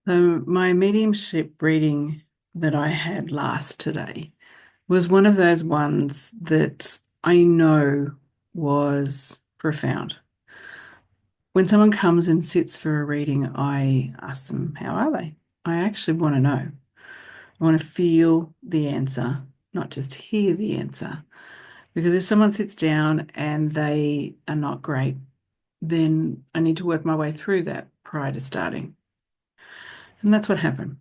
So my mediumship reading that I had last today was one of those ones that I know was profound. When someone comes and sits for a reading, I ask them, how are they? I actually want to know. I want to feel the answer, not just hear the answer. Because if someone sits down and they are not great, then I need to work my way through that prior to starting. And that's what happened.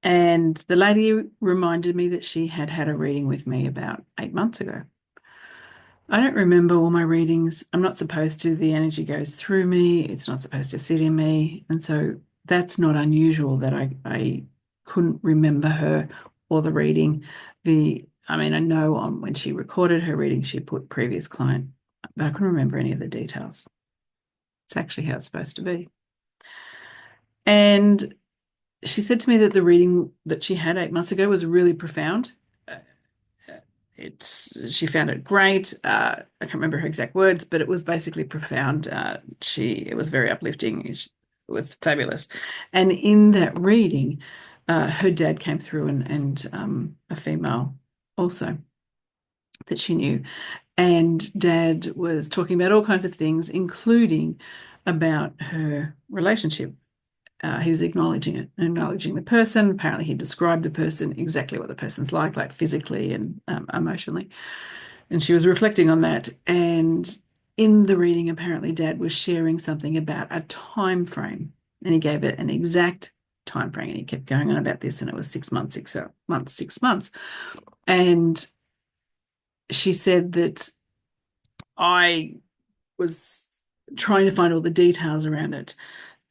And the lady reminded me that she had had a reading with me about 8 months ago. I don't remember all my readings. I'm not supposed to. The energy goes through me. It's not supposed to sit in me. And so that's not unusual that I couldn't remember her or the reading. I know on when she recorded her reading, she put previous client, but I couldn't remember any of the details. It's actually how it's supposed to be. And she said to me that the reading that she had 8 months ago was really profound. Uh, she found it great. I can't remember her exact words, but it was basically profound. It was very uplifting. It was fabulous. And in that reading, her dad came through and a female also that she knew. And dad was talking about all kinds of things, including about her relationship. He was acknowledging it, acknowledging the person. Apparently, he described the person exactly what the person's like physically and emotionally. And she was reflecting on that. And in the reading, apparently, Dad was sharing something about a time frame, and he gave it an exact time frame. And he kept going on about this, and it was 6 months, 6 months, 6 months. And she said that I was trying to find all the details around it.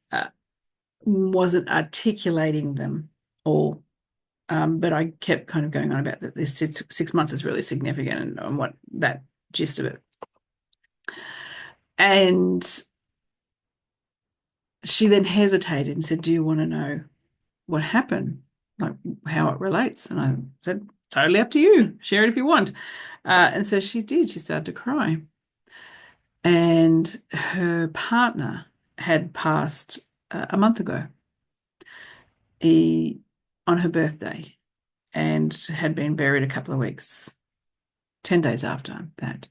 Uh, wasn't articulating them all. But I kept kind of going on about that this 6 months is really significant and what that gist of it. And she then hesitated and said, do you want to know what happened? Like how it relates? And I said, totally up to you. Share it if you want. And so she did. She started to cry. And her partner had passed a month ago. He on her birthday and had been buried a couple of weeks, 10 days after that.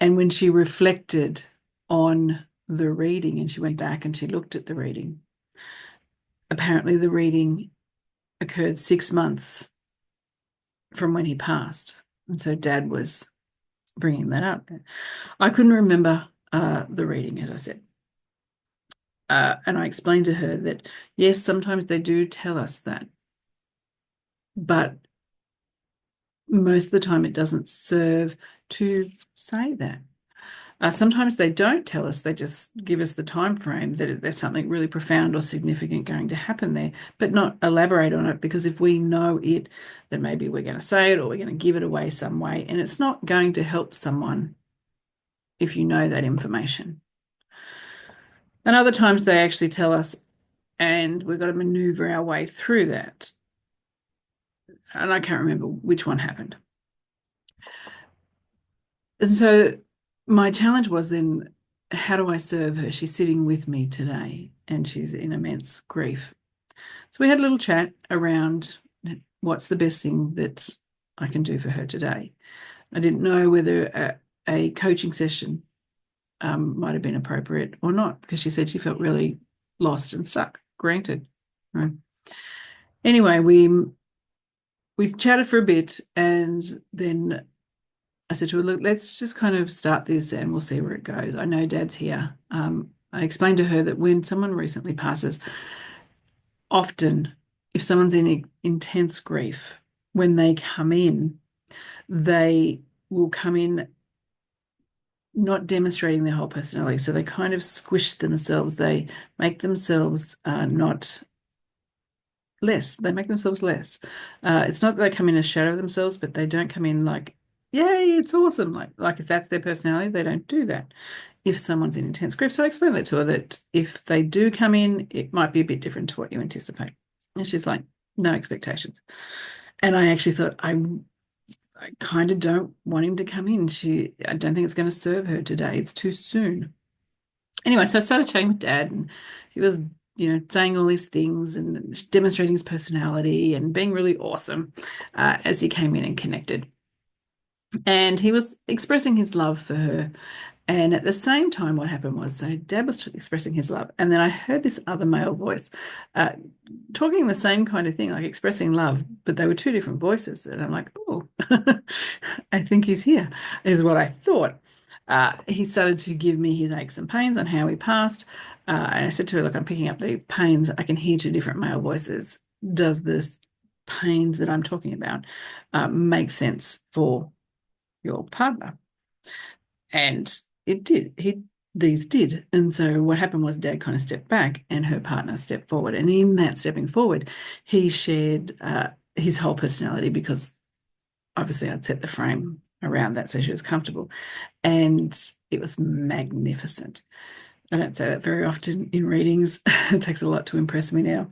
And when she reflected on the reading and she went back and she looked at the reading, apparently the reading occurred 6 months from when he passed. And so dad was bringing that up. I couldn't remember the reading, as I said. And I explained to her that, yes, sometimes they do tell us that, but most of the time it doesn't serve to say that. Sometimes they don't tell us, they just give us the time frame that there's something really profound or significant going to happen there, but not elaborate on it because if we know it, then maybe we're going to say it or we're going to give it away some way. And it's not going to help someone if you know that information. And other times they actually tell us, and we've got to maneuver our way through that. And I can't remember which one happened. And so my challenge was then, how do I serve her? She's sitting with me today and she's in immense grief. So we had a little chat around what's the best thing that I can do for her today. I didn't know whether a coaching session might have been appropriate or not because she said she felt really lost and stuck. Granted. Right. Anyway, we chatted for a bit and then I said to her, look, let's just kind of start this and we'll see where it goes. I know Dad's here. I explained to her that when someone recently passes, often if someone's in intense grief, when they come in, they will come in not demonstrating their whole personality. So they kind of squish themselves. They make themselves not less. They make themselves less. It's not that they come in a shadow of themselves, but they don't come in like, yay, it's awesome. Like if that's their personality, they don't do that if someone's in intense grief. So I explained that to her that if they do come in, it might be a bit different to what you anticipate. And she's like, no expectations. And I actually thought, I kind of don't want him to come in. I don't think it's going to serve her today. It's too soon. Anyway, so I started chatting with Dad, and he was saying all these things and demonstrating his personality and being really awesome as he came in and connected. And he was expressing his love for her. And at the same time, what happened was, so Dad was expressing his love, and then I heard this other male voice uh, talking the same kind of thing, like expressing love, but they were two different voices. And I'm like, oh, I think he's here, is what I thought. He started to give me his aches and pains on how he passed. And I said to her, look, I'm picking up these pains. I can hear two different male voices. Does this pains that I'm talking about make sense for your partner? And it did. These did. And so what happened was Dad kind of stepped back and her partner stepped forward. And in that stepping forward, he shared his whole personality because obviously I'd set the frame around that so she was comfortable. And it was magnificent. I don't say that very often in readings. It takes a lot to impress me now.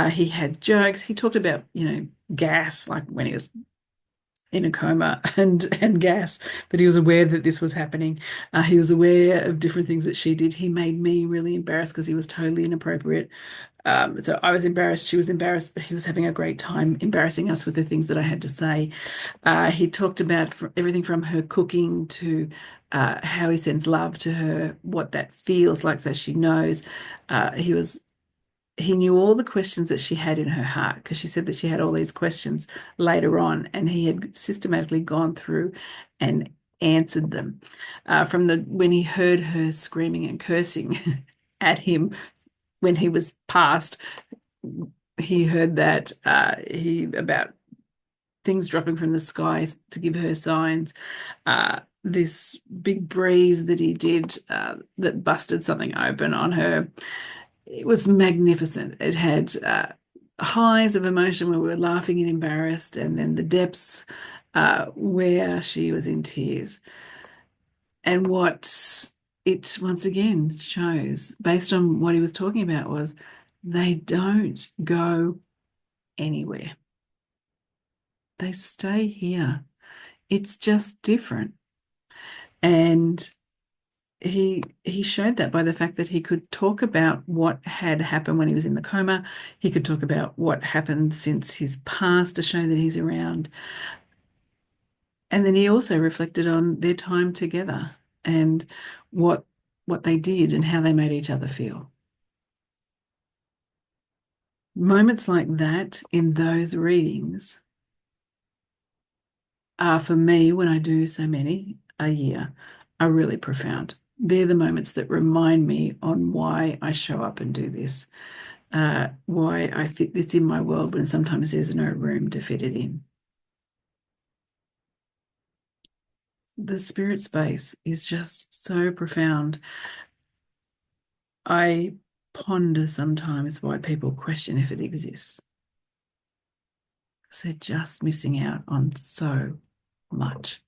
He had jokes. He talked about, gas, like when he was in a coma and gas, but he was aware that this was happening. He was aware of different things that she did. He made me really embarrassed because he was totally inappropriate. So I was embarrassed, she was embarrassed, but he was having a great time embarrassing us with the things that I had to say. He talked about everything from her cooking to how he sends love to her, what that feels like, so she knows. He knew all the questions that she had in her heart because she said that she had all these questions later on, and he had systematically gone through and answered them. From when he heard her screaming and cursing at him when he was passed, he heard that he about things dropping from the skies to give her signs. This big breeze that he did that busted something open on her. It was magnificent. It had highs of emotion where we were laughing and embarrassed, and then the depths where she was in tears. And what it once again shows, based on what he was talking about, was they don't go anywhere. They stay here. It's just different. And he showed that by the fact that he could talk about what had happened when he was in the coma. He could talk about what happened since his past to show that he's around. And then he also reflected on their time together and what they did and how they made each other feel. Moments like that in those readings are, for me, when I do so many a year, are really profound. They're the moments that remind me on why I show up and do this, why I fit this in my world when sometimes there's no room to fit it in. The spirit space is just so profound. I ponder sometimes why people question if it exists. Because they're just missing out on so much.